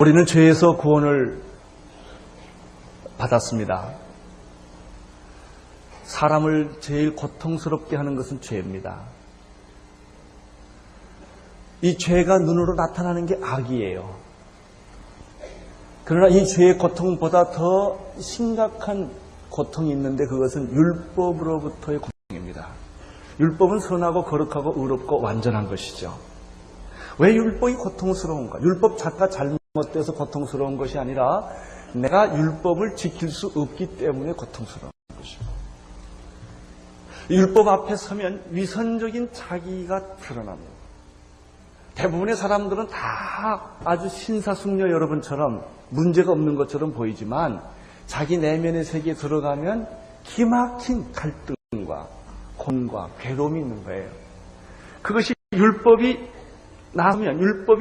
우리는 죄에서 구원을 받았습니다. 사람을 제일 고통스럽게 하는 것은 죄입니다. 이 죄가 눈으로 나타나는 게 악이에요. 그러나 이 죄의 고통보다 더 심각한 고통이 있는데 그것은 율법으로부터의 고통입니다. 율법은 선하고 거룩하고 의롭고 완전한 것이죠. 왜 율법이 고통스러운가? 율법 자체가 잘못돼서 고통스러운 것이 아니라 내가 율법을 지킬 수 없기 때문에 고통스러운 것입니다. 율법 앞에 서면 위선적인 자기가 드러납니다. 대부분의 사람들은 다 아주 신사숙녀 여러분처럼 문제가 없는 것처럼 보이지만 자기 내면의 세계에 들어가면 기막힌 갈등과 고민과 괴로움이 있는 거예요. 그것이 율법이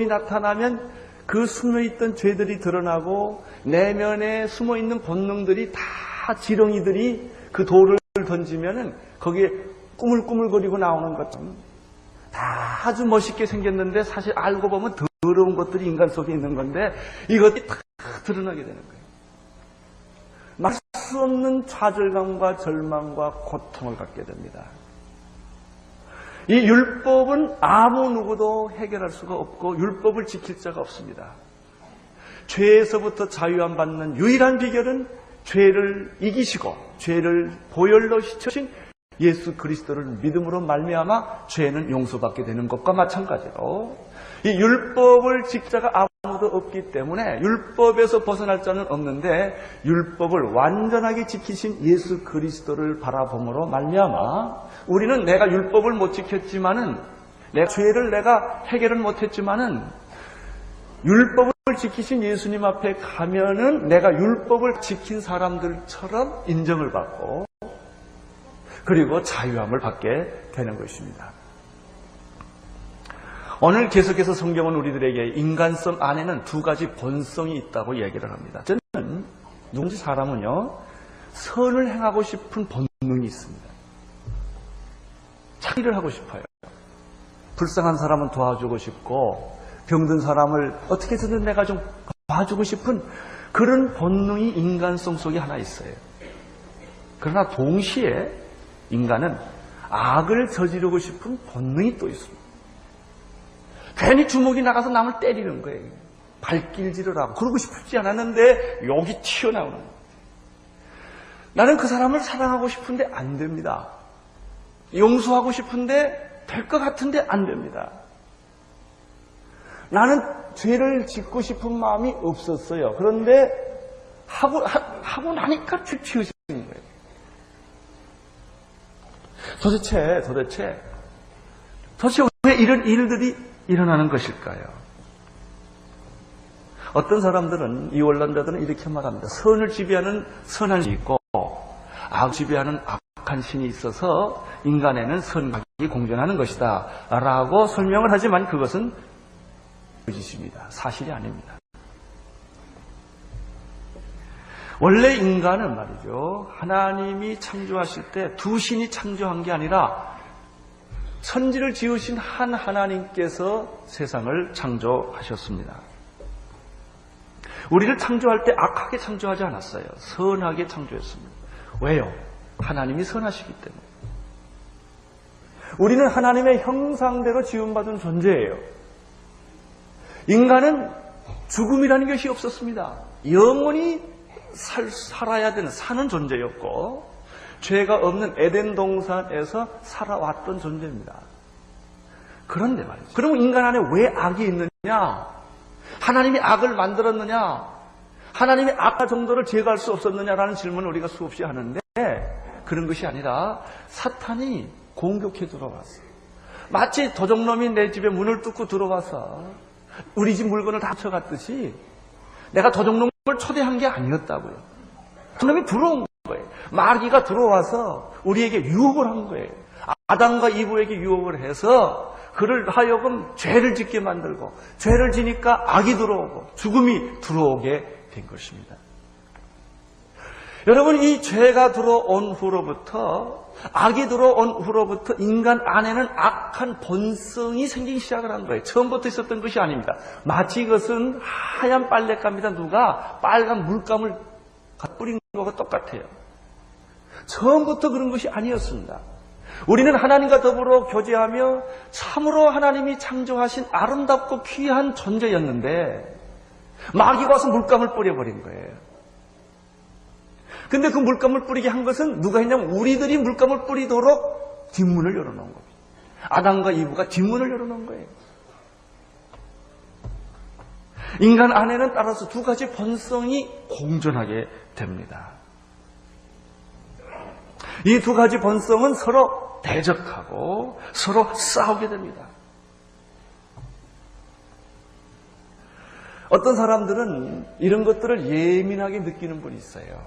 나타나면 그 숨어있던 죄들이 드러나고 내면에 숨어있는 본능들이 다 지렁이들이 그 돌을 던지면은 거기에 꾸물꾸물거리고 나오는 것처럼 다 아주 멋있게 생겼는데 사실 알고 보면 더러운 것들이 인간 속에 있는 건데 이것이 다 드러나게 되는 거예요. 말 수 없는 좌절감과 절망과 고통을 갖게 됩니다. 이 율법은 아무 누구도 해결할 수가 없고 율법을 지킬 자가 없습니다. 죄에서부터 자유함 받는 유일한 비결은 죄를 이기시고 죄를 보혈로 씻으신 예수 그리스도를 믿음으로 말미암아 죄는 용서받게 되는 것과 마찬가지로 이 율법을 지킬 자가 아무도 없기 때문에 율법에서 벗어날 자는 없는데 율법을 완전하게 지키신 예수 그리스도를 바라봄으로 말미암아 우리는 내가 율법을 못 지켰지만은 내 죄를 내가 해결을 못했지만은 율법을 지키신 예수님 앞에 가면은 내가 율법을 지킨 사람들처럼 인정을 받고 그리고 자유함을 받게 되는 것입니다. 오늘 계속해서 성경은 우리들에게 인간성 안에는 두 가지 본성이 있다고 얘기를 합니다. 저는 누군지 사람은요 선을 행하고 싶은 본능이 있습니다. 착일을 하고 싶어요. 불쌍한 사람은 도와주고 싶고 병든 사람을 어떻게 해서든 내가 좀 도와주고 싶은 그런 본능이 인간성 속에 하나 있어요. 그러나 동시에 인간은 악을 저지르고 싶은 본능이 또 있습니다. 괜히 주먹이 나가서 남을 때리는 거예요. 발길질을 하고 그러고 싶지 않았는데 욕이 튀어나오는 거예요. 나는 그 사람을 사랑하고 싶은데 안 됩니다. 용서하고 싶은데 될 것 같은데 안 됩니다. 나는 죄를 짓고 싶은 마음이 없었어요. 그런데 하고 나니까 치우치는 거예요. 도대체 왜 이런 일들이 일어나는 것일까요? 어떤 사람들은, 이 원론자들은 이렇게 말합니다. 선을 지배하는 선한 신이 있고 악을 지배하는 악한 신이 있어서 인간에는 선악이 공존하는 것이다 라고 설명을 하지만 그것은 거짓입니다. 사실이 아닙니다. 원래 인간은 말이죠. 하나님이 창조하실 때 두 신이 창조한 게 아니라 천지를 지으신 한 하나님께서 세상을 창조하셨습니다. 우리를 창조할 때 악하게 창조하지 않았어요. 선하게 창조했습니다. 왜요? 하나님이 선하시기 때문에. 우리는 하나님의 형상대로 지음받은 존재예요. 인간은 죽음이라는 것이 없었습니다. 영원히 살아야 되는 사는 존재였고 죄가 없는 에덴 동산에서 살아왔던 존재입니다. 그런데 말이죠. 그러면 인간 안에 왜 악이 있느냐? 하나님이 악을 만들었느냐? 하나님이 악과 정도를 제거할 수 없었느냐라는 질문을 우리가 수없이 하는데 그런 것이 아니라 사탄이 공격해 들어왔어요. 마치 도적놈이 내 집에 문을 뚫고 들어와서 우리 집 물건을 다 훔쳐갔듯이 내가 도적놈을 초대한 게 아니었다고요. 도적놈이 들어온 거예요. 마귀가 들어와서 우리에게 유혹을 한 거예요. 아담과 이브에게 유혹을 해서 그를 하여금 죄를 짓게 만들고 죄를 지니까 악이 들어오고 죽음이 들어오게 된 것입니다. 여러분, 이 죄가 들어온 후로부터, 악이 들어온 후로부터 인간 안에는 악한 본성이 생기기 시작을 한 거예요. 처음부터 있었던 것이 아닙니다. 마치 이것은 하얀 빨랫감에다 누가 빨간 물감을 뿌린 것과 똑같아요. 처음부터 그런 것이 아니었습니다. 우리는 하나님과 더불어 교제하며 참으로 하나님이 창조하신 아름답고 귀한 존재였는데 마귀가 와서 물감을 뿌려버린 거예요. 근데 그 물감을 뿌리게 한 것은 누가 했냐면 우리들이 물감을 뿌리도록 뒷문을 열어놓은 겁니다. 아담과 이브가 뒷문을 열어놓은 거예요. 인간 안에는 따라서 두 가지 본성이 공존하게 됩니다. 이 두 가지 본성은 서로 대적하고 서로 싸우게 됩니다. 어떤 사람들은 이런 것들을 예민하게 느끼는 분이 있어요.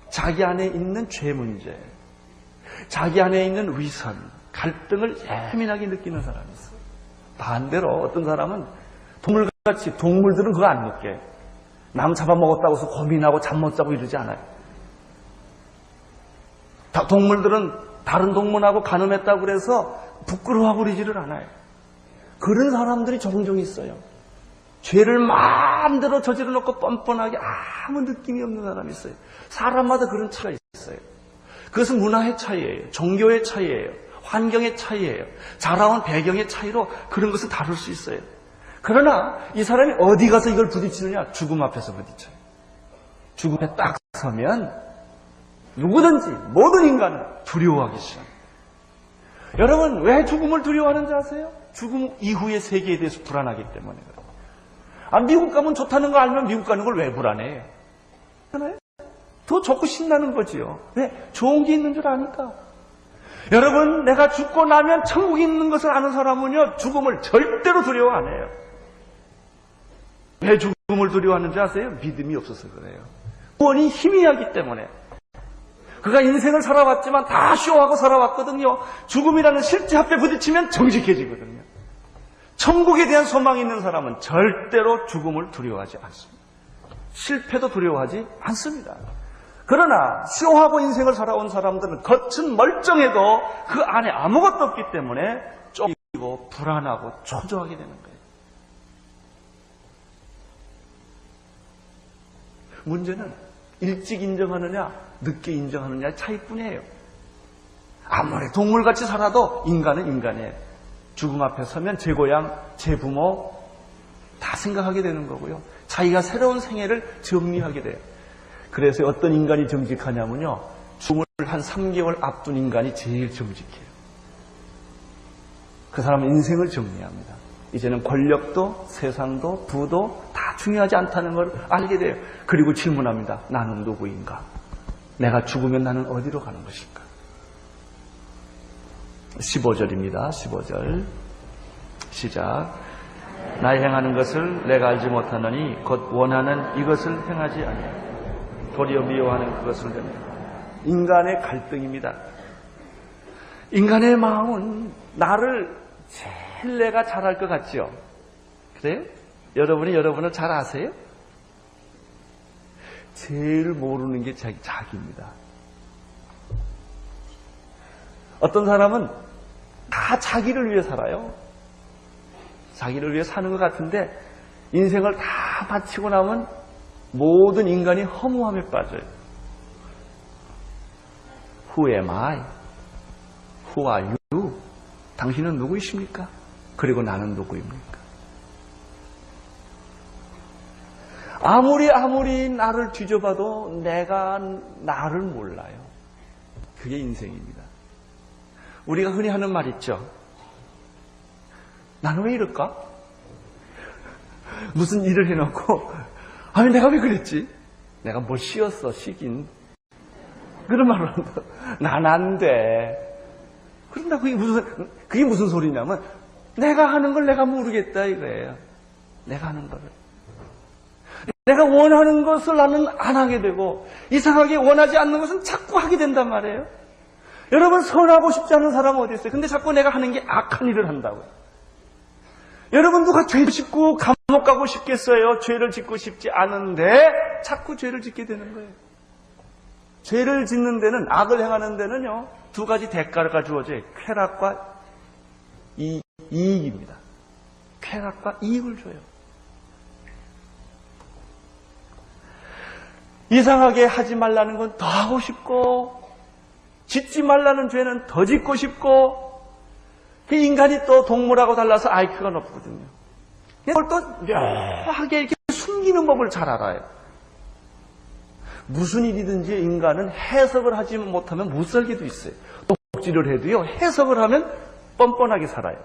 자기 안에 있는 죄 문제, 자기 안에 있는 위선, 갈등을 예민하게 느끼는 사람이 있어요. 반대로 어떤 사람은 동물같이, 동물들은 그거 안 느껴요. 남 잡아먹었다고 해서 고민하고 잠 못 자고 이러지 않아요. 동물들은 다른 동물하고 가늠했다고 그래서 부끄러워하고 그러지를 않아요. 그런 사람들이 종종 있어요. 죄를 마음대로 저질러 놓고 뻔뻔하게 아무 느낌이 없는 사람이 있어요. 사람마다 그런 차이가 있어요. 그것은 문화의 차이예요. 종교의 차이예요. 환경의 차이예요. 자라온 배경의 차이로 그런 것을 다룰 수 있어요. 그러나 이 사람이 어디 가서 이걸 부딪히느냐? 죽음 앞에서 부딪혀요. 죽음에 딱 서면 누구든지 모든 인간은 두려워하기 시작합니다. 여러분, 왜 죽음을 두려워하는지 아세요? 죽음 이후의 세계에 대해서 불안하기 때문에 그래요. 미국 가면 좋다는 거 알면 미국 가는 걸 왜 불안해요? 더 좋고 신나는 거지요. 왜? 좋은 게 있는 줄 아니까. 여러분, 내가 죽고 나면 천국이 있는 것을 아는 사람은요, 죽음을 절대로 두려워 안 해요. 왜 죽음을 두려워하는지 아세요? 믿음이 없어서 그래요. 구원이 희미하기 때문에. 그가 인생을 살아왔지만 다 쇼하고 살아왔거든요. 죽음이라는 실제 앞에 부딪히면 정직해지거든요. 천국에 대한 소망이 있는 사람은 절대로 죽음을 두려워하지 않습니다. 실패도 두려워하지 않습니다. 그러나 쇼하고 인생을 살아온 사람들은 겉은 멀쩡해도 그 안에 아무것도 없기 때문에 쫓기고 불안하고 초조하게 되는 거예요. 문제는 일찍 인정하느냐 늦게 인정하느냐의 차이뿐이에요. 아무리 동물같이 살아도 인간은 인간이에요. 죽음 앞에 서면 제 고향, 제 부모 다 생각하게 되는 거고요. 자기가 새로운 생애를 정리하게 돼요. 그래서 어떤 인간이 정직하냐면요, 죽음을 한 3개월 앞둔 인간이 제일 정직해요. 그 사람은 인생을 정리합니다. 이제는 권력도 세상도 부도 다 중요하지 않다는 걸 알게 돼요. 그리고 질문합니다. 나는 누구인가? 내가 죽으면 나는 어디로 가는 것인가? 15절입니다. 15절 시작. 나 행하는 것을 내가 알지 못하느니 곧 원하는 이것을 행하지 아니하고 도리어 미워하는 그것을 행하느니. 인간의 갈등입니다. 인간의 마음은 나를 제일 내가 잘할 것 같죠? 그래요? 여러분이 여러분을 잘 아세요? 제일 모르는 게 자기입니다. 어떤 사람은 다 자기를 위해 살아요. 자기를 위해 사는 것 같은데 인생을 다 바치고 나면 모든 인간이 허무함에 빠져요. Who am I? Who are you? 당신은 누구이십니까? 그리고 나는 누구입니까? 아무리 나를 뒤져봐도 내가 나를 몰라요. 그게 인생입니다. 우리가 흔히 하는 말 있죠. 나는 왜 이럴까? 무슨 일을 해놓고 아니 내가 왜 그랬지? 내가 뭘 쉬었어, 쉬긴. 그런 말을 한다. 난 안 돼. 그런다. 그게 무슨 소리냐면 내가 하는 걸 내가 모르겠다 이거예요. 내가 하는 거를. 내가 원하는 것을 나는 안 하게 되고 이상하게 원하지 않는 것은 자꾸 하게 된단 말이에요. 여러분, 선하고 싶지 않은 사람은 어디 있어요? 근데 자꾸 내가 하는 게 악한 일을 한다고요. 여러분, 누가 죄 짓고 감옥 가고 싶겠어요? 죄를 짓고 싶지 않은데 자꾸 죄를 짓게 되는 거예요. 죄를 짓는 데는, 악을 행하는 데는요, 두 가지 대가가 주어져요. 쾌락과 이익입니다. 쾌락과 이익을 줘요. 이상하게 하지 말라는 건 더 하고 싶고, 짓지 말라는 죄는 더 짓고 싶고, 인간이 또 동물하고 달라서 IQ가 높거든요. 그걸 또 묘하게 이렇게 숨기는 법을 잘 알아요. 무슨 일이든지 인간은 해석을 하지 못하면 못 살기도 있어요. 독지를 해도요, 해석을 하면 뻔뻔하게 살아요.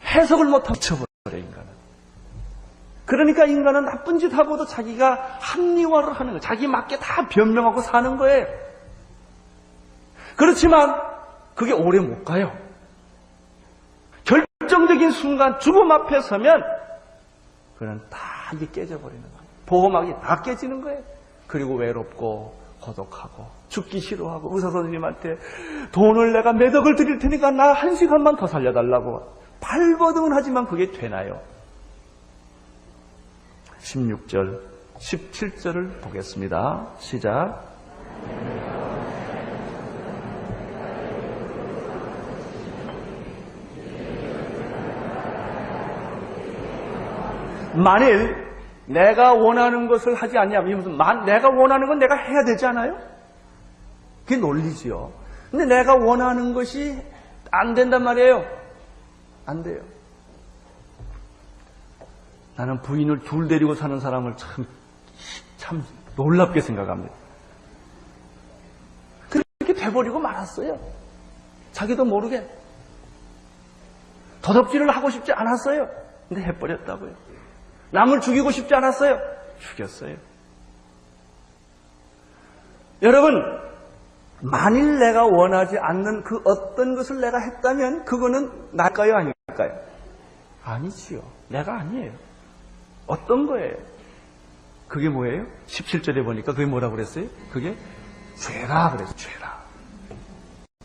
해석을 못하면 미쳐버려요, 인간은. 그러니까 인간은 나쁜 짓 하고도 자기가 합리화를 하는 거예요. 자기 맞게 다 변명하고 사는 거예요. 그렇지만 그게 오래 못 가요. 결정적인 순간 죽음 앞에 서면 그는 다 이게 깨져버리는 거예요. 보호막이 다 깨지는 거예요. 그리고 외롭고 고독하고 죽기 싫어하고 의사 선생님한테 돈을 내가 몇 억을 드릴 테니까 나 1시간만 더 살려달라고 발버둥은 하지만 그게 되나요? 16절, 17절을 보겠습니다. 시작. 만일 내가 원하는 것을 하지 않냐면, 내가 원하는 건 내가 해야 되지 않아요? 그게 논리지요. 근데 내가 원하는 것이 안 된단 말이에요. 안 돼요. 나는 부인을 둘 데리고 사는 사람을 참 놀랍게 생각합니다. 그렇게 돼버리고 말았어요. 자기도 모르게. 도덕질을 하고 싶지 않았어요. 근데 해버렸다고요. 남을 죽이고 싶지 않았어요. 죽였어요. 여러분, 만일 내가 원하지 않는 그 어떤 것을 내가 했다면 그거는 나일까요, 아닐까요? 아니지요. 내가 아니에요. 어떤 거예요? 그게 뭐예요? 17절에 보니까 그게 뭐라고 그랬어요? 그게 죄라 그랬어요. 죄라.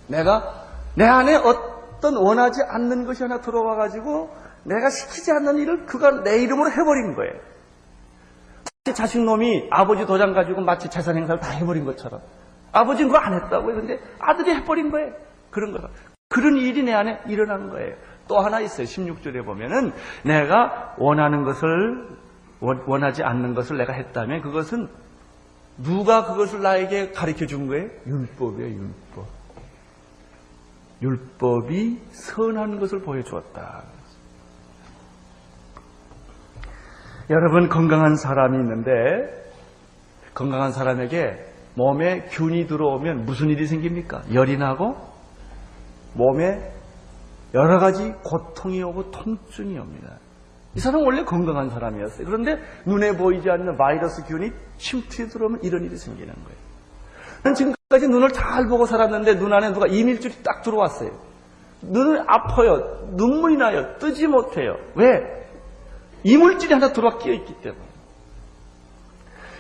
내가 내 안에 어떤 원하지 않는 것이 하나 들어와가지고 내가 시키지 않는 일을 그가 내 이름으로 해버린 거예요. 자식놈이 아버지 도장 가지고 마치 재산 행사를 다 해버린 것처럼. 아버지는 그거 안 했다고요. 근데 아들이 해버린 거예요. 그런 거다. 그런 일이 내 안에 일어난 거예요. 또 하나 있어요. 16절에 보면은 내가 원하는 것을, 원하지 않는 것을 내가 했다면 그것은 누가 그것을 나에게 가르쳐 준 거예요? 율법이에요, 율법. 율법이 선한 것을 보여주었다. 여러분, 건강한 사람이 있는데 건강한 사람에게 몸에 균이 들어오면 무슨 일이 생깁니까? 열이 나고 몸에 여러 가지 고통이 오고 통증이 옵니다. 이 사람은 원래 건강한 사람이었어요. 그런데 눈에 보이지 않는 바이러스 균이 침투에 들어오면 이런 일이 생기는 거예요. 난 지금까지 눈을 잘 보고 살았는데 눈 안에 누가 이물질이 딱 들어왔어요. 눈은 아파요. 눈물이 나요. 뜨지 못해요. 왜? 이물질이 하나 들어와 끼어있기 때문에.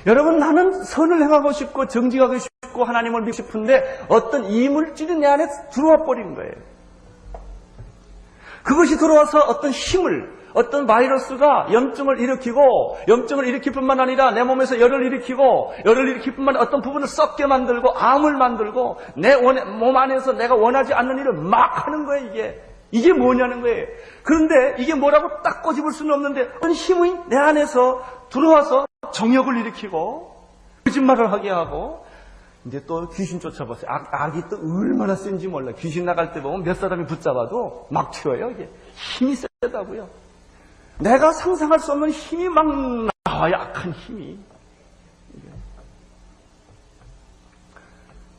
여러분, 나는 선을 행하고 싶고 정직하고 싶고 하나님을 믿고 싶은데 어떤 이물질이 내 안에 들어와 버린 거예요. 그것이 들어와서 어떤 힘을, 어떤 바이러스가 염증을 일으킬 뿐만 아니라 내 몸에서 열을 일으킬 뿐만 아니라 어떤 부분을 썩게 만들고 암을 만들고 내 몸 안에서 내가 원하지 않는 일을 막 하는 거예요. 이게 뭐냐는 거예요. 그런데 이게 뭐라고 딱 꼬집을 수는 없는데 어떤 힘이 내 안에서 들어와서 정욕을 일으키고 거짓말을 하게 하고 이제 또 귀신 쫓아봤어요. 악이 또 얼마나 센지 몰라. 귀신 나갈 때 보면 몇 사람이 붙잡아도 막 튀어요. 이게 힘이 세다고요. 내가 상상할 수 없는 힘이 막 나와요. 악한 힘이.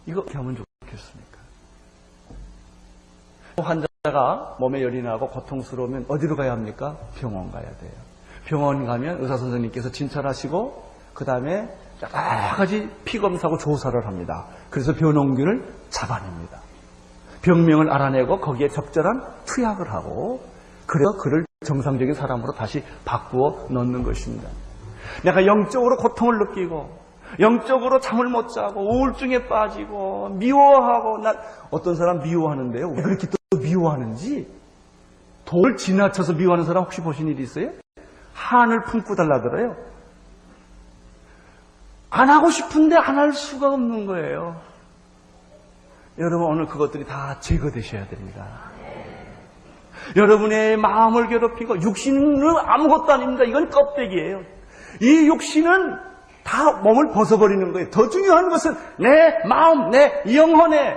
이거 어떻게 하면 좋겠습니까? 환자가 몸에 열이 나고 고통스러우면 어디로 가야 합니까? 병원 가야 돼요. 병원 가면 의사 선생님께서 진찰하시고 그 다음에 여러 가지 피검사하고 조사를 합니다. 그래서 변홍균을 잡아냅니다. 병명을 알아내고 거기에 적절한 투약을 하고 그래서 그를 정상적인 사람으로 다시 바꾸어 넣는 것입니다. 내가 영적으로 고통을 느끼고 영적으로 잠을 못 자고 우울증에 빠지고 미워하고 어떤 사람 미워하는데요. 왜 그렇게 또 미워하는지 돌 지나쳐서 미워하는 사람 혹시 보신 일이 있어요? 한을 품고 달라들어요. 안 하고 싶은데 안 할 수가 없는 거예요. 여러분, 오늘 그것들이 다 제거되셔야 됩니다. 여러분의 마음을 괴롭히고, 육신은 아무것도 아닙니다. 이건 껍데기예요. 이 육신은 다 몸을 벗어버리는 거예요. 더 중요한 것은 내 마음, 내 영혼에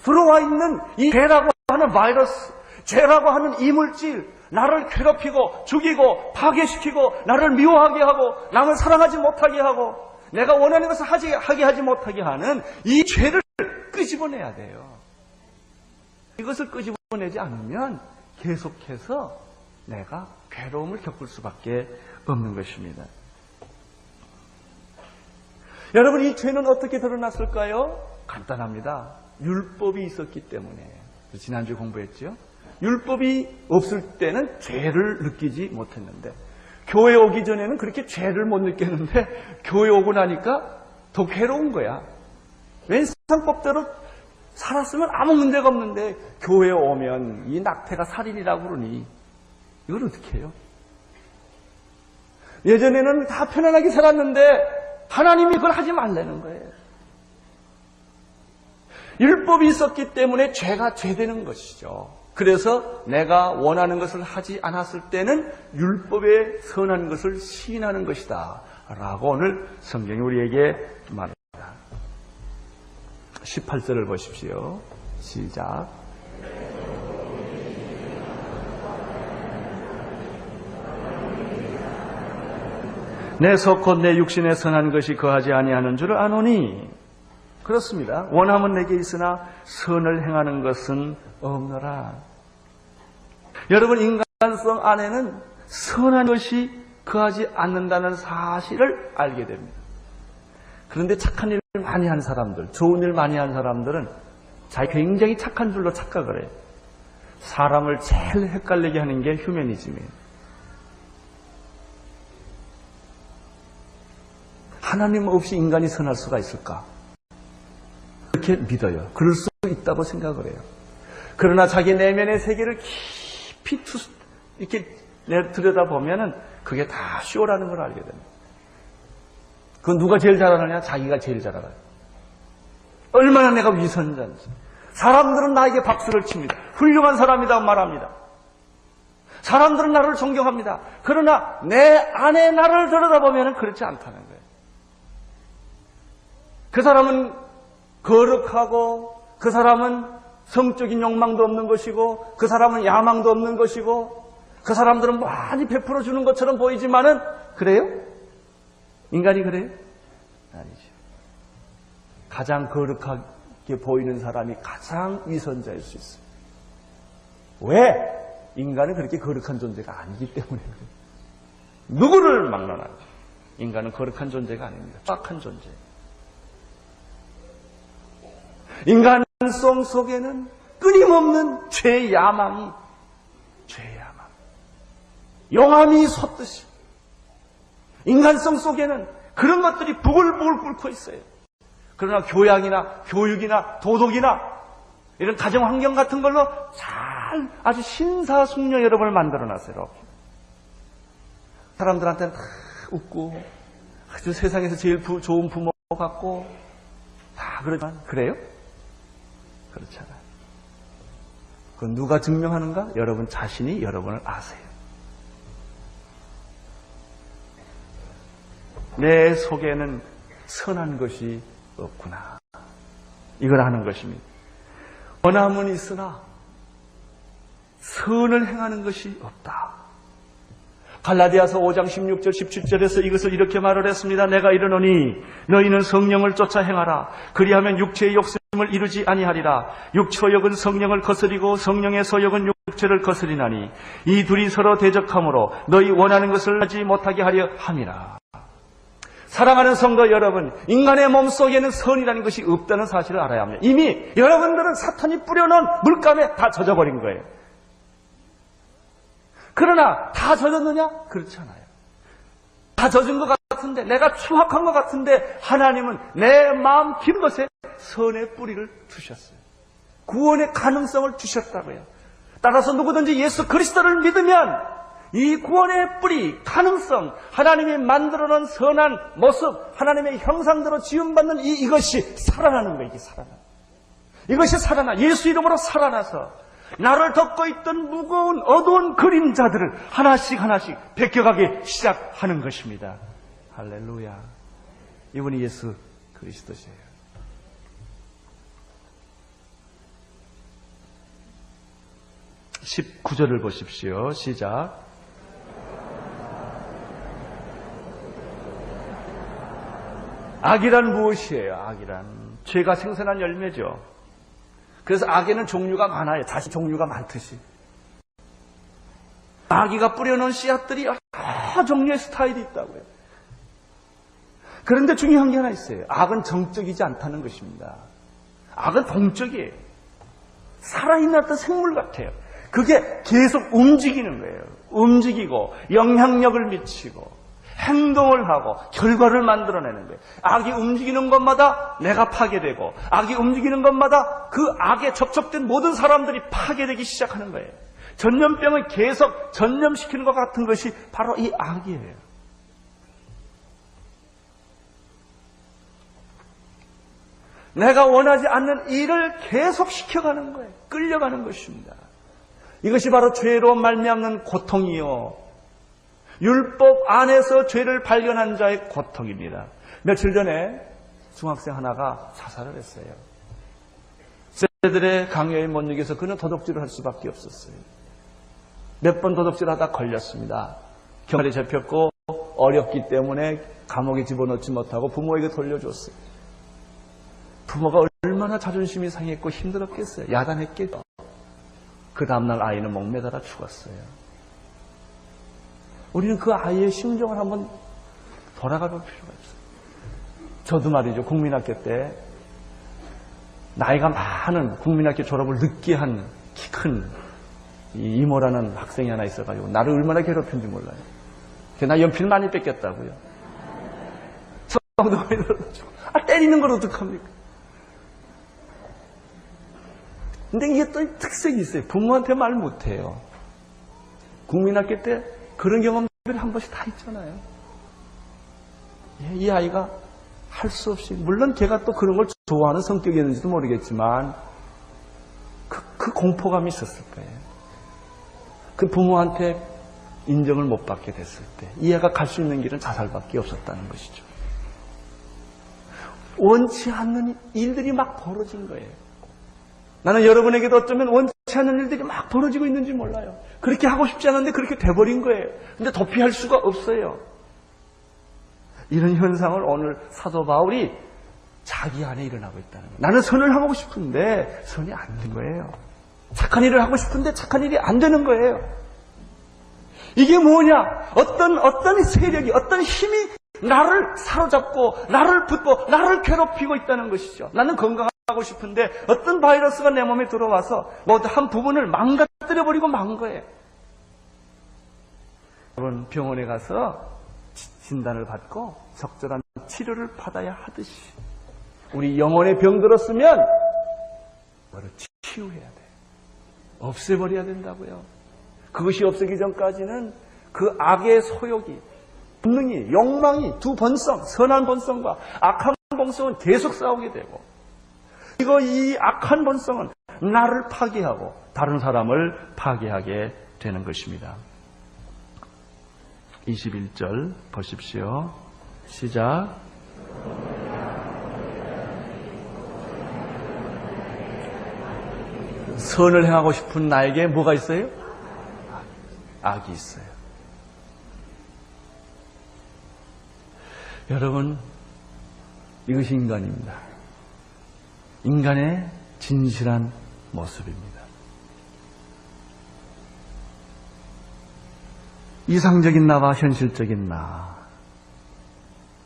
들어와 있는 이 죄라고 하는 바이러스, 죄라고 하는 이물질, 나를 괴롭히고 죽이고 파괴시키고 나를 미워하게 하고 남을 사랑하지 못하게 하고 내가 원하는 것을 하게 하지 못하게 하는 이 죄를 끄집어내야 돼요. 이것을 끄집어내지 않으면 계속해서 내가 괴로움을 겪을 수밖에 없는 것입니다. 여러분, 이 죄는 어떻게 드러났을까요? 간단합니다. 율법이 있었기 때문에. 지난주에 공부했죠? 율법이 없을 때는 죄를 느끼지 못했는데, 교회 오기 전에는 그렇게 죄를 못 느꼈는데 교회 오고 나니까 더 괴로운 거야. 왼상법대로 살았으면 아무 문제가 없는데 교회에 오면 이 낙태가 살인이라고 그러니 이걸 어떻게 해요? 예전에는 다 편안하게 살았는데 하나님이 그걸 하지 말라는 거예요. 율법이 있었기 때문에 죄가 죄되는 것이죠. 그래서 내가 원하는 것을 하지 않았을 때는 율법의 선한 것을 시인하는 것이다 라고 오늘 성경이 우리에게 말합니다. 18절을 보십시오. 시작. 내 속 곧 내 육신에 선한 것이 거하지 아니하는 줄을 아노니. 그렇습니다. 원함은 내게 있으나 선을 행하는 것은 없노라. 여러분, 인간성 안에는 선한 것이 거하지 않는다는 사실을 알게 됩니다. 그런데 착한 일을 많이 한 사람들, 좋은 일 많이 한 사람들은 자기 굉장히 착한 줄로 착각을 해요. 사람을 제일 헷갈리게 하는 게 휴머니즘이에요. 하나님 없이 인간이 선할 수가 있을까? 그렇게 믿어요. 그럴 수 있다고 생각을 해요. 그러나 자기 내면의 세계를 깊이 이렇게 들여다보면은 그게 다 쇼라는 걸 알게 됩니다. 그건 누가 제일 잘하느냐? 자기가 제일 잘알아요. 얼마나 내가 위선자인지. 사람들은 나에게 박수를 칩니다. 훌륭한 사람이라고 말합니다. 사람들은 나를 존경합니다. 그러나 내 안에 나를 들여다보면은 그렇지 않다는 거예요. 그 사람은 거룩하고, 그 사람은 성적인 욕망도 없는 것이고, 그 사람은 야망도 없는 것이고, 그 사람들은 많이 베풀어 주는 것처럼 보이지만은 그래요? 인간이 그래요? 아니죠. 가장 거룩하게 보이는 사람이 가장 위선자일 수 있어요. 왜? 인간은 그렇게 거룩한 존재가 아니기 때문에 그래요. 누구를 막론하고 인간은 거룩한 존재가 아닙니다. 착한 존재. 인간성 속에는 끊임없는 죄 야망, 용암이 솟듯이 인간성 속에는 그런 것들이 부글부글 끓고 있어요. 그러나 교양이나 교육이나 도덕이나 이런 가정 환경 같은 걸로 잘 아주 신사숙녀 여러분을 만들어놨어요. 사람들한테는 다 웃고 아주 세상에서 제일 좋은 부모 같고 다 그러지만 그래요? 그렇지 않아요. 그건 누가 증명하는가? 여러분 자신이 여러분을 아세요. 내 속에는 선한 것이 없구나. 이걸 아는 것입니다. 원함은 있으나 선을 행하는 것이 없다. 갈라디아서 5장 16절 17절에서 이것을 이렇게 말을 했습니다. 내가 이르노니 너희는 성령을 쫓아 행하라. 그리하면 육체의 욕심을 이루지 아니하리라. 육처욕은 성령을 거스리고 성령의 소욕은 육체를 거스리나니 이 둘이 서로 대적하므로 너희 원하는 것을 하지 못하게 하려 함이라. 사랑하는 성도 여러분, 인간의 몸속에는 선이라는 것이 없다는 사실을 알아야 합니다. 이미 여러분들은 사탄이 뿌려놓은 물감에 다 젖어버린 거예요. 그러나 다 젖었느냐? 그렇지 않아요. 다 젖은 것 같은데, 내가 추악한 것 같은데 하나님은 내 마음 깊은 선의 뿌리를 두셨어요. 구원의 가능성을 주셨다고요. 따라서 누구든지 예수 그리스도를 믿으면 이 구원의 뿌리, 가능성, 하나님이 만들어놓은 선한 모습, 하나님의 형상대로 지음받는 이것이 살아나는 거예요. 이게 살아나. 이것이 살아나. 예수 이름으로 살아나서 나를 덮고 있던 무거운 어두운 그림자들을 하나씩 하나씩 벗겨가기 시작하는 것입니다. 할렐루야. 이분이 예수 그리스도시에요. 19절을 보십시오. 시작. 악이란 무엇이에요? 악이란 죄가 생산한 열매죠. 그래서 악에는 종류가 많아요. 다시 종류가 많듯이. 마귀가 뿌려놓은 씨앗들이 여러 종류의 스타일이 있다고요. 그런데 중요한 게 하나 있어요. 악은 정적이지 않다는 것입니다. 악은 동적이에요. 살아있는 어떤 생물 같아요. 그게 계속 움직이는 거예요. 움직이고 영향력을 미치고 행동을 하고 결과를 만들어내는 거예요. 악이 움직이는 것마다 내가 파괴되고 악이 움직이는 것마다 그 악에 접촉된 모든 사람들이 파괴되기 시작하는 거예요. 전염병을 계속 전염시키는 것 같은 것이 바로 이 악이에요. 내가 원하지 않는 일을 계속 시켜가는 거예요. 끌려가는 것입니다. 이것이 바로 죄로 말미암는 고통이요. 율법 안에서 죄를 발견한 자의 고통입니다. 며칠 전에 중학생 하나가 자살을 했어요. 쟤들의 강요에 못 이겨서 그는 도둑질을 할 수밖에 없었어요. 몇 번 도둑질하다 걸렸습니다. 경찰에 잡혔고 어렵기 때문에 감옥에 집어넣지 못하고 부모에게 돌려줬어요. 부모가 얼마나 자존심이 상했고 힘들었겠어요. 야단했겠죠. 그 다음날 아이는 목매달아 죽었어요. 우리는 그 아이의 심정을 한번 돌아가 볼 필요가 있어요. 저도 말이죠. 국민학교 때 나이가 많은 국민학교 졸업을 늦게 한 키 큰 이모라는 학생이 하나 있어가지고 나를 얼마나 괴롭힌지 몰라요. 나 연필 많이 뺏겼다고요. 때리는 걸 어떡합니까? 근데 이게 또 특색이 있어요. 부모한테 말 못해요. 국민학교 때 그런 경험들이 한 번씩 다 있잖아요. 이 아이가 할 수 없이, 물론 걔가 또 그런 걸 좋아하는 성격이었는지도 모르겠지만 그 공포감이 있었을 거예요. 그 부모한테 인정을 못 받게 됐을 때 이 애가 갈 수 있는 길은 자살밖에 없었다는 것이죠. 원치 않는 일들이 막 벌어진 거예요. 나는 여러분에게도 어쩌면 원치 않는 일들이 막 벌어지고 있는지 몰라요. 그렇게 하고 싶지 않은데 그렇게 돼버린 거예요. 근데 도피할 수가 없어요. 이런 현상을 오늘 사도 바울이 자기 안에 일어나고 있다는 거예요. 나는 선을 하고 싶은데 선이 안 된 거예요. 착한 일을 하고 싶은데 착한 일이 안 되는 거예요. 이게 뭐냐? 어떤 세력이, 어떤 힘이 나를 사로잡고 나를 붙고 나를 괴롭히고 있다는 것이죠. 나는 건강하고 싶은데 어떤 바이러스가 내 몸에 들어와서 한 부분을 망가뜨려버리고 만 거예요. 여러분 병원에 가서 진단을 받고 적절한 치료를 받아야 하듯이 우리 영혼의 병 들었으면 그걸 치유해야 돼요. 없애버려야 된다고요. 그것이 없애기 전까지는 그 악의 소욕이, 본능이, 욕망이 두 본성, 선한 본성과 악한 본성은 계속 싸우게 되고 그리고 이 악한 본성은 나를 파괴하고 다른 사람을 파괴하게 되는 것입니다. 21절 보십시오. 시작. 선을 행하고 싶은 나에게 뭐가 있어요? 악이 있어요. 여러분, 이것이 인간입니다. 인간의 진실한 모습입니다. 이상적인 나와 현실적인 나,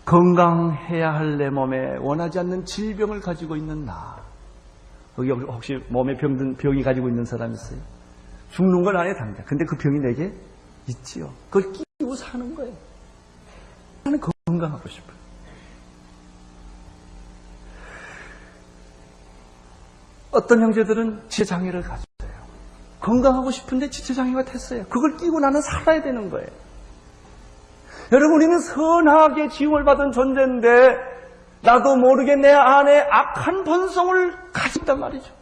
건강해야 할 내 몸에 원하지 않는 질병을 가지고 있는 나, 여기 혹시 몸에 병이 가지고 있는 사람 있어요? 죽는 건 아니에요, 당장. 근데 그 병이 내게 있지요. 그걸 끼고 사는 거예요. 나는 건강하고 싶어요. 어떤 형제들은 지체장애를 가졌어요. 건강하고 싶은데 지체장애가 됐어요. 그걸 끼고 나는 살아야 되는 거예요. 여러분, 우리는 선하게 지음을 받은 존재인데 나도 모르게 내 안에 악한 본성을 가지고 있단 말이죠.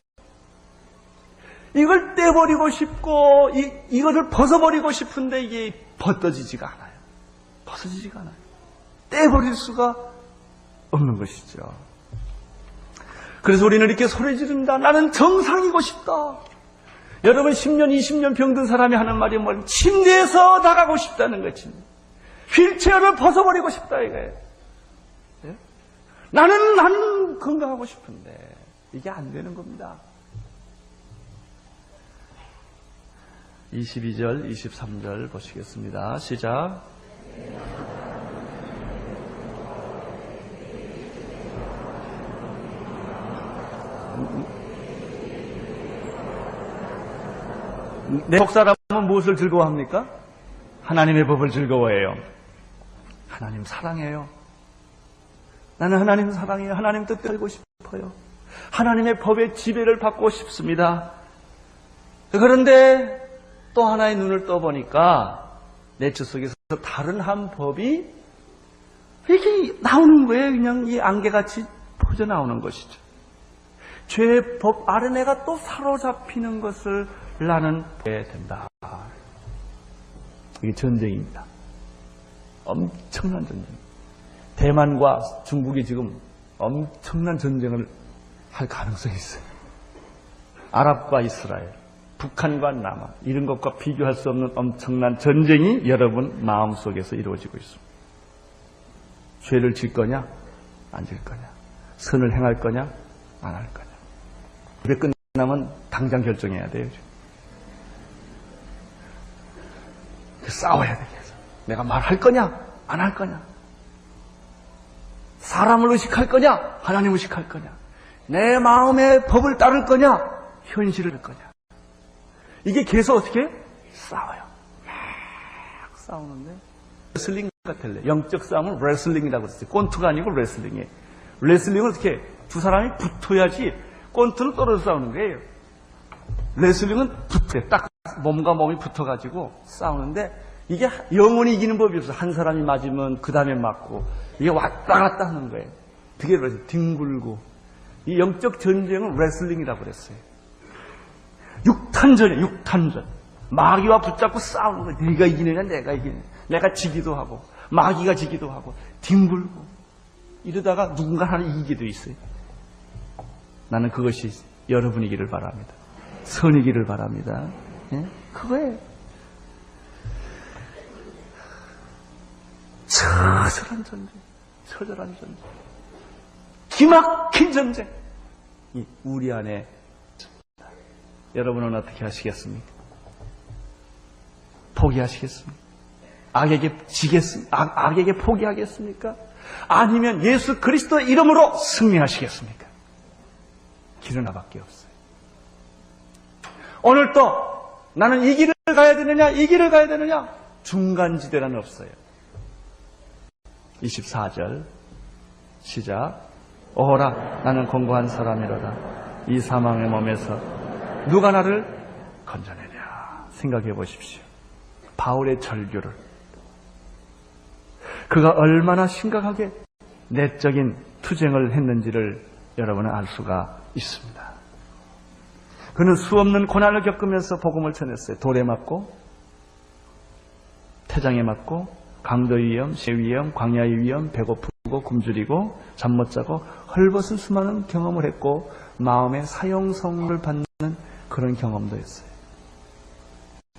이걸 떼버리고 싶고 이것을 벗어버리고 싶은데 이게 벗어지지가 않아요. 벗어지지가 않아요. 떼버릴 수가 없는 것이죠. 그래서 우리는 이렇게 소리 지릅니다. 나는 정상이고 싶다. 여러분, 10년, 20년 병든 사람이 하는 말이 뭐냐면 침대에서 나가고 싶다는 거지. 휠체어를 벗어버리고 싶다 이거예요. 예? 나는 건강하고 싶은데 이게 안 되는 겁니다. 22절, 23절 보시겠습니다. 시작. 내 속사람은 무엇을 즐거워합니까? 하나님의 법을 즐거워해요. 하나님 사랑해요. 나는 하나님 사랑해요. 하나님 뜻대로 살고 싶어요. 하나님의 법의 지배를 받고 싶습니다. 그런데 또 하나의 눈을 떠보니까 내 주 속에서 다른 한 법이 이렇게 나오는 거예요. 그냥 이 안개같이 퍼져 나오는 것이죠. 죄의 법 아래 내가 또 사로잡히는 것을 나는 보게 된다. 이게 전쟁입니다. 엄청난 전쟁. 대만과 중국이 지금 엄청난 전쟁을 할 가능성이 있어요. 아랍과 이스라엘, 북한과 남한, 이런 것과 비교할 수 없는 엄청난 전쟁이 여러분 마음속에서 이루어지고 있습니다. 죄를 질 거냐, 안 질 거냐, 선을 행할 거냐, 안 할 거냐. 그게 끝나면 당장 결정해야 돼요. 싸워야 되겠어. 내가 말할 거냐, 안 할 거냐. 사람을 의식할 거냐, 하나님 의식할 거냐. 내 마음의 법을 따를 거냐, 현실을 할 거냐. 이게 계속 어떻게 싸워요. 막 싸우는데 레슬링 같을래. 영적 싸움은 레슬링이라고 그랬어요. 꼰투가 아니고 레슬링이에요. 레슬링은 어떻게 두 사람이 붙어야지. 꼰투는 떨어져 싸우는 거예요. 레슬링은 붙어요. 딱 몸과 몸이 붙어가지고 싸우는데 이게 영원히 이기는 법이 없어요. 한 사람이 맞으면 그 다음에 맞고 이게 왔다 갔다 하는 거예요. 그게 뒹굴고. 이 영적 전쟁은 레슬링이라고 그랬어요. 육탄전이에요. 육탄전. 마귀와 붙잡고 싸우는 거예요. 네가 이기느냐 내가 이기느냐. 내가 지기도 하고 마귀가 지기도 하고 뒹굴고 이러다가 누군가 하나 이기기도 있어요. 나는 그것이 여러분이기를 바랍니다. 선이기를 바랍니다. 예? 그거예요. 처절한 전쟁. 처절한 전쟁. 기막힌 전쟁. 우리 안에 여러분은 어떻게 하시겠습니까? 포기하시겠습니까? 악에게 지겠습니까? 악에게 포기하겠습니까? 아니면 예수 그리스도 이름으로 승리하시겠습니까? 길은 하나밖에 없어요. 오늘 또 나는 이 길을 가야 되느냐, 이 길을 가야 되느냐, 중간지대란 없어요. 24절 시작. 오호라 나는 공고한 사람이로다. 이 사망의 몸에서 누가 나를 건져내랴. 생각해 보십시오. 바울의 절규를 그가 얼마나 심각하게 내적인 투쟁을 했는지를 여러분은 알 수가 있습니다. 그는 수없는 고난을 겪으면서 복음을 전했어요. 돌에 맞고 태장에 맞고 강도의 위험, 새 위험, 광야의 위험, 배고프고 굶주리고 잠 못 자고 헐벗은 수많은 경험을 했고 마음의 사형선고를 받는 그런 경험도 했어요.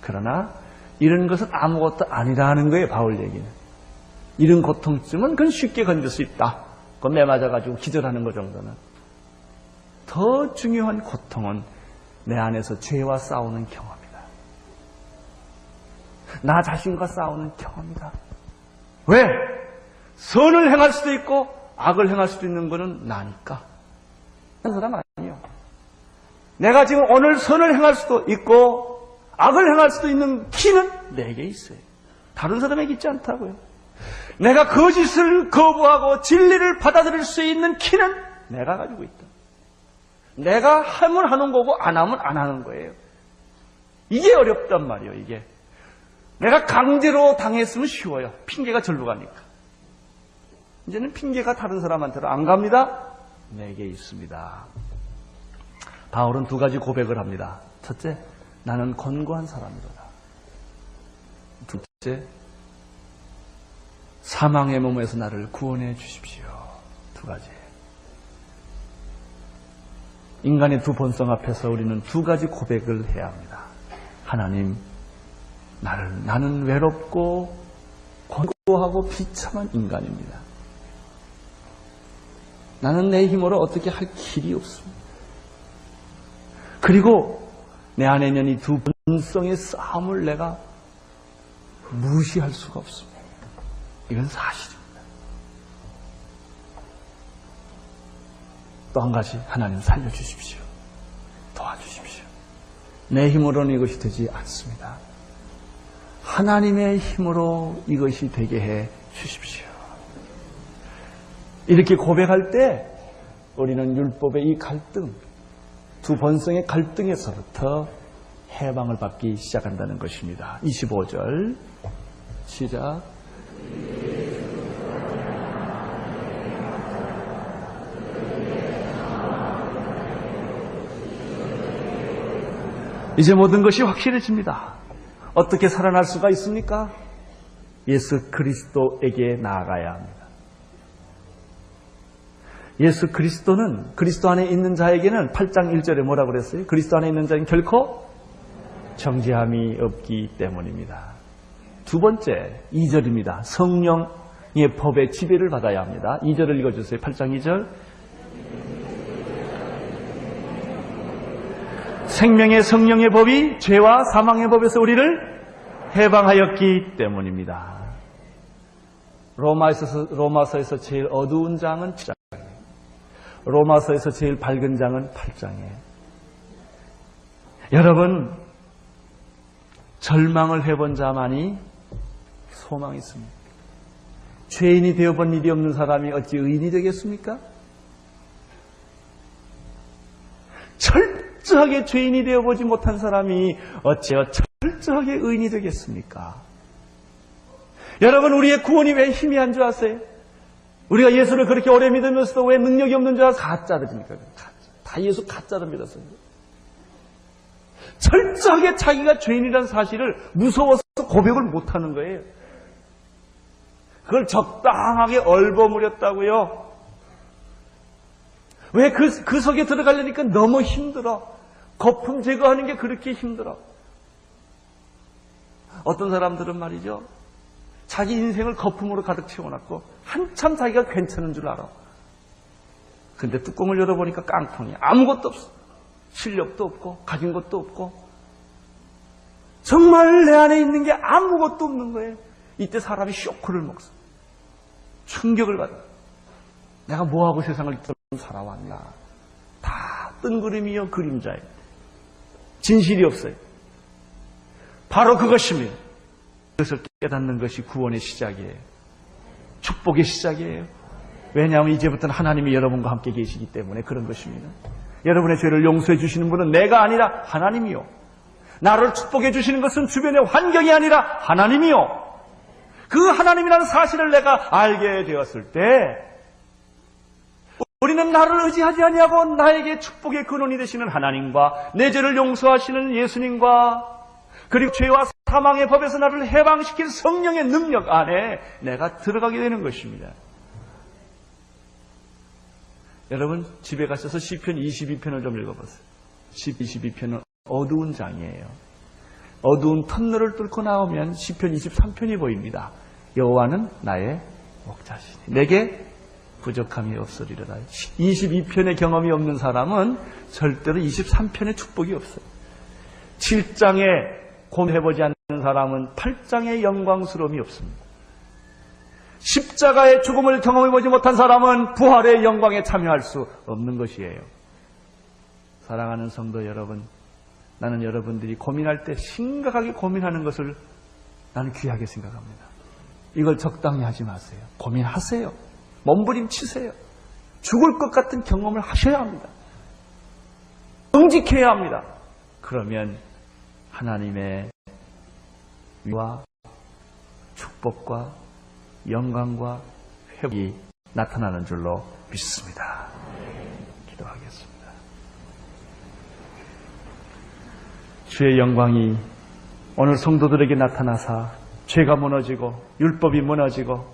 그러나 이런 것은 아무것도 아니라는 거예요. 바울 얘기는. 이런 고통쯤은 그건 쉽게 건질 수 있다. 그건 매 맞아가지고 기절하는 것 정도는. 더 중요한 고통은 내 안에서 죄와 싸우는 경험이다. 나 자신과 싸우는 경험이다. 왜? 선을 행할 수도 있고 악을 행할 수도 있는 것은 나니까. 그런 사람 아니에요. 내가 지금 오늘 선을 행할 수도 있고 악을 행할 수도 있는 키는 내게 있어요. 다른 사람에게 있지 않다고요. 내가 거짓을 거부하고 진리를 받아들일 수 있는 키는 내가 가지고 있다. 내가 하면 하는 거고 안 하면 안 하는 거예요. 이게 어렵단 말이에요, 이게. 내가 강제로 당했으면 쉬워요. 핑계가 절로 가니까. 이제는 핑계가 다른 사람한테로 안 갑니다. 내게 있습니다. 바울은 두 가지 고백을 합니다. 첫째, 나는 권고한 사람이로다. 둘째, 사망의 몸에서 나를 구원해 주십시오. 두 가지. 인간의 두 본성 앞에서 우리는 두 가지 고백을 해야 합니다. 하나님, 나는 외롭고 권고하고 비참한 인간입니다. 나는 내 힘으로 어떻게 할 길이 없습니다. 그리고 내 안에 있는 이 두 본성의 싸움을 내가 무시할 수가 없습니다. 이건 사실입니다. 또 한 가지, 하나님 살려주십시오. 도와주십시오. 내 힘으로는 이것이 되지 않습니다. 하나님의 힘으로 이것이 되게 해 주십시오. 이렇게 고백할 때 우리는 율법의 이 갈등, 두 본성의 갈등에서부터 해방을 받기 시작한다는 것입니다. 25절 시작. 이제 모든 것이 확실해집니다. 어떻게 살아날 수가 있습니까? 예수 그리스도에게 나아가야 합니다. 예수 그리스도는 그리스도 안에 있는 자에게는 8장 1절에 뭐라고 그랬어요? 그리스도 안에 있는 자는 결코 정죄함이 없기 때문입니다. 두 번째 2절입니다. 성령의 법의 지배를 받아야 합니다. 2절을 읽어주세요. 8장 2절. 생명의 성령의 법이 죄와 사망의 법에서 우리를 해방하였기 때문입니다. 로마서에서 제일 어두운 장은 7장이에요. 로마서에서 제일 밝은 장은 8장이에요. 여러분, 절망을 해본 자만이 소망이 있습니다. 죄인이 되어본 일이 없는 사람이 어찌 의인이 되겠습니까? 철저하게 죄인이 되어보지 못한 사람이 어찌 철저하게 의인이 되겠습니까? 여러분, 우리의 구원이 왜 희미한 줄 아세요? 우리가 예수를 그렇게 오래 믿으면서도 왜 능력이 없는 줄 아세요? 가짜입니까? 다 예수 가짜로 믿었어요. 철저하게 자기가 죄인이라는 사실을 무서워서 고백을 못하는 거예요. 그걸 적당하게 얼버무렸다고요. 왜 그 속에 들어가려니까 너무 힘들어. 거품 제거하는 게 그렇게 힘들어. 어떤 사람들은 말이죠, 자기 인생을 거품으로 가득 채워놨고 한참 자기가 괜찮은 줄 알아. 근데 뚜껑을 열어보니까 깡통이야. 아무것도 없어. 실력도 없고 가진 것도 없고 정말 내 안에 있는 게 아무것도 없는 거예요. 이때 사람이 쇼크를 먹어. 충격을 받아. 내가 뭐하고 세상을 살아왔나. 다 뜬구름이요 그림자예요. 진실이 없어요. 바로 그것입니다. 그것을 깨닫는 것이 구원의 시작이에요. 축복의 시작이에요. 왜냐하면 이제부터는 하나님이 여러분과 함께 계시기 때문에 그런 것입니다. 여러분의 죄를 용서해 주시는 분은 내가 아니라 하나님이요. 나를 축복해 주시는 것은 주변의 환경이 아니라 하나님이요. 그 하나님이라는 사실을 내가 알게 되었을 때 우리는 나를 의지하지 아니하고 나에게 축복의 근원이 되시는 하나님과 내 죄를 용서하시는 예수님과 그리고 죄와 사망의 법에서 나를 해방시킨 성령의 능력 안에 내가 들어가게 되는 것입니다. 여러분, 집에 가셔서 시편 22편을 좀 읽어보세요. 시편 22편은 어두운 장이에요. 어두운 터널을 뚫고 나오면 시편 23편이 보입니다. 여호와는 나의 목자시니 내게 부족함이 없으리로다. 22편의 경험이 없는 사람은 절대로 23편의 축복이 없어요. 7장에 고민해보지 않는 사람은 8장의 영광스러움이 없습니다. 십자가의 죽음을 경험해보지 못한 사람은 부활의 영광에 참여할 수 없는 것이에요. 사랑하는 성도 여러분, 나는 여러분들이 고민할 때 심각하게 고민하는 것을 나는 귀하게 생각합니다. 이걸 적당히 하지 마세요. 고민하세요. 몸부림치세요. 죽을 것 같은 경험을 하셔야 합니다. 응직해야 합니다. 그러면 하나님의 위와 축복과 영광과 회복이 나타나는 줄로 믿습니다. 기도하겠습니다. 주의 영광이 오늘 성도들에게 나타나사 죄가 무너지고 율법이 무너지고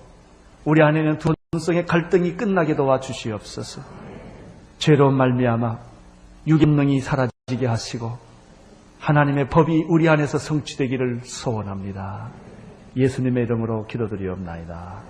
우리 안에는 돈성의 갈등이 끝나게 도와주시옵소서. 죄로 말미암아 유기능이 사라지게 하시고 하나님의 법이 우리 안에서 성취되기를 소원합니다. 예수님의 이름으로 기도드리옵나이다.